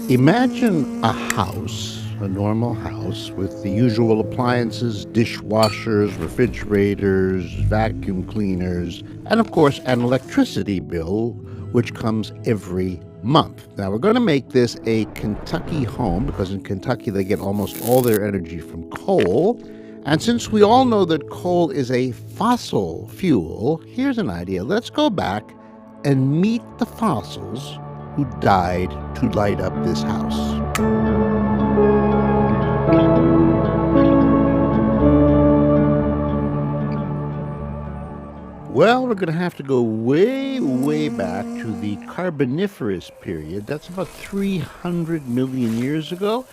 Imagine a house, a normal house, with the usual appliances, dishwashers, refrigerators, vacuum cleaners, and of course, an electricity bill, which comes every month. Now, we're going to make this a Kentucky home because in Kentucky they get almost all their energy from coal. And since we all know that coal is a fossil fuel, here's an idea. Let's go back and meet the fossils who died to light up this house. Well, we're going to have to go way, way back to the Carboniferous period. That's about 300 million years ago.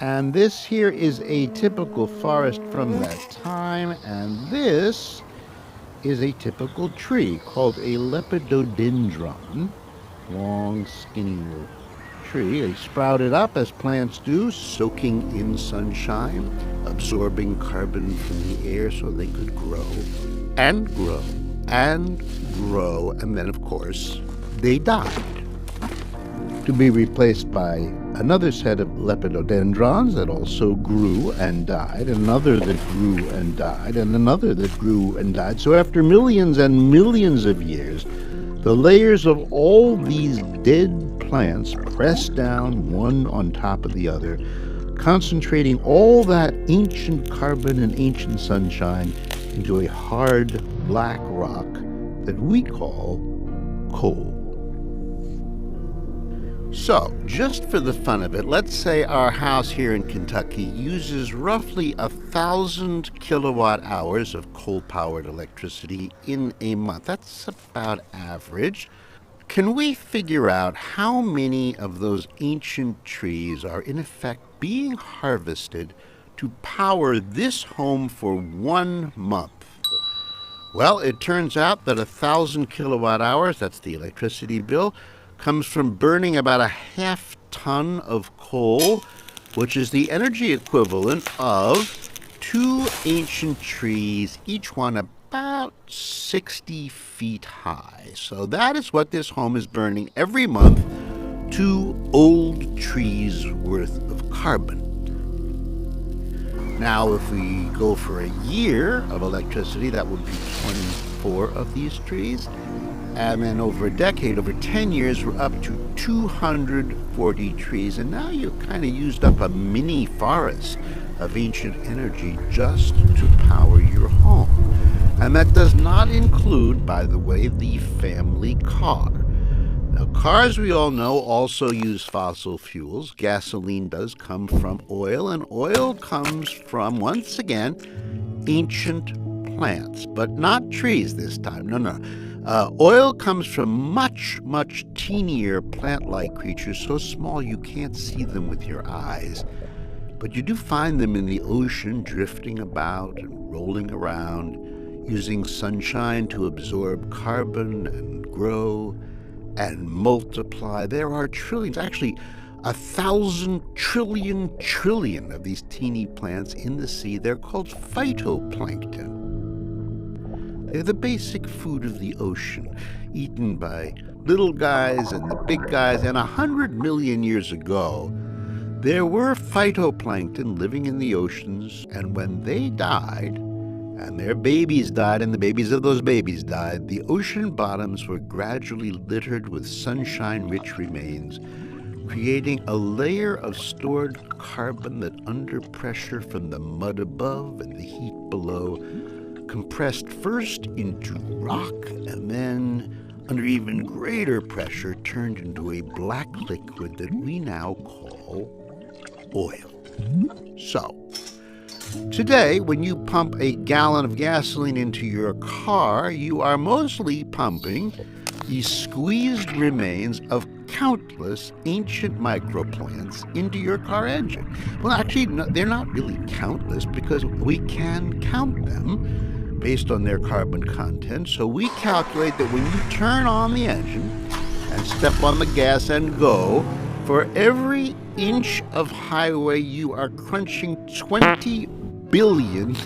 And this here is a typical forest from that time. And this is a typical tree called a lepidodendron. Long, skinny little tree. They sprouted up as plants do, soaking in sunshine, absorbing carbon from the air so they could grow and grow and grow. And then, of course, they died to be replaced by another set of lepidodendrons that also grew and died, another that grew and died, and another that grew and died. So after millions and millions of years, the layers of all these dead plants pressed down one on top of the other, concentrating all that ancient carbon and ancient sunshine into a hard black rock that we call coal. So, just for the fun of it, let's say our house here in Kentucky uses roughly 1,000 kilowatt hours of coal-powered electricity in a month. That's about average. Can we figure out how many of those ancient trees are in effect being harvested to power this home for 1 month? Well, it turns out that 1,000 kilowatt hours, that's the electricity bill, comes from burning about a half ton of coal, which is the energy equivalent of 2 ancient trees, each one about 60 feet high. So that is what this home is burning every month, 2 old trees worth of carbon. Now, if we go for a year of electricity, that would be 24 of these trees. And then over a decade, over 10 years, we're up to 240 trees. And now you've kind of used up a mini forest of ancient energy just to power your home. And that does not include, by the way, the family car. Now, cars, we all know, also use fossil fuels. Gasoline does come from oil, and oil comes from, once again, ancient plants, but not trees this time. No. Oil comes from much, much teenier plant-like creatures, so small you can't see them with your eyes. But you do find them in the ocean, drifting about and rolling around, using sunshine to absorb carbon and grow and multiply. There are trillions, actually 1,000 trillion of these teeny plants in the sea. They're called phytoplankton. They're the basic food of the ocean, eaten by little guys and the big guys. And 100 million years ago, there were phytoplankton living in the oceans, and when they died, and their babies died, and the babies of those babies died, the ocean bottoms were gradually littered with sunshine-rich remains, creating a layer of stored carbon that, under pressure from the mud above and the heat below, compressed first into rock and then, under even greater pressure, turned into a black liquid that we now call oil. So, today, when you pump a gallon of gasoline into your car, you are mostly pumping the squeezed remains of countless ancient microplants into your car engine. Well, actually, no, they're not really countless because we can count them based on their carbon content. So we calculate that when you turn on the engine and step on the gas and go, for every inch of highway you are crunching 20 billion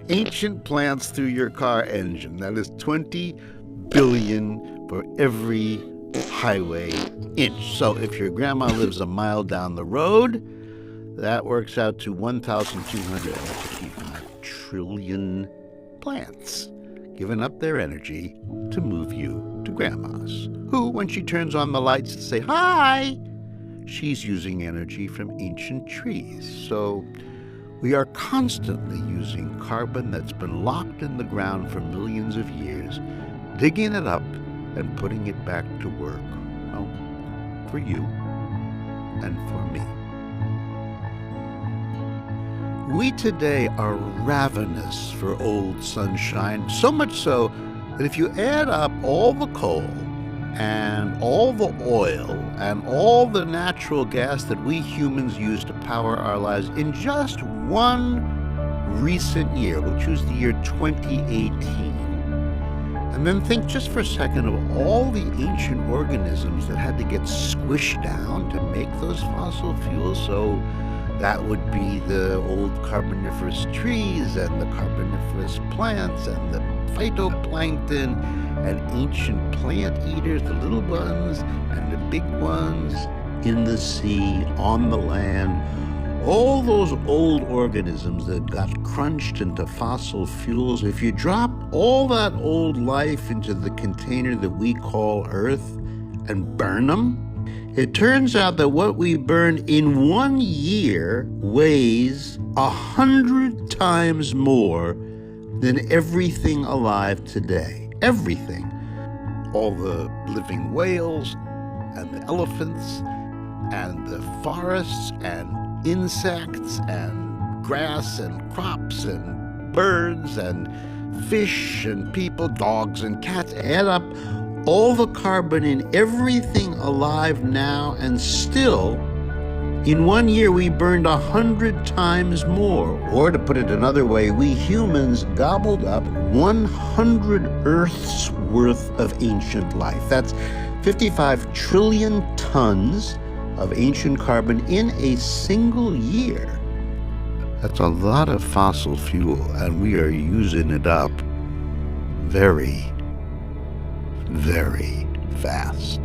ancient plants through your car engine. That is 20 billion for every highway inch. So if your grandma lives a mile down the road, that works out to 1,255 trillion plants giving up their energy to move you to grandma's, who, when she turns on the lights to say hi, she's using energy from ancient trees. So we are constantly using carbon that's been locked in the ground for millions of years, digging it up and putting it back to work. Well, for you and for me. We today are ravenous for old sunshine, so much so that if you add up all the coal and all the oil and all the natural gas that we humans use to power our lives in just one recent year, we'll choose the year 2018, and then think just for a second of all the ancient organisms that had to get squished down to make those fossil fuels. So that would be the old carboniferous trees and the carboniferous plants and the phytoplankton and ancient plant eaters, the little ones and the big ones in the sea, on the land. All those old organisms that got crunched into fossil fuels, if you drop all that old life into the container that we call Earth and burn them, it turns out that what we burn in 1 year weighs 100 times more than everything alive today. Everything. All the living whales and the elephants and the forests and insects and grass and crops and birds and fish and people, dogs and cats. Add up all the carbon in everything alive now, and still, in 1 year, we burned 100 times more. Or to put it another way, we humans gobbled up 100 Earths worth of ancient life. That's 55 trillion tons of ancient carbon in a single year. That's a lot of fossil fuel, and we are using it up very, very fast.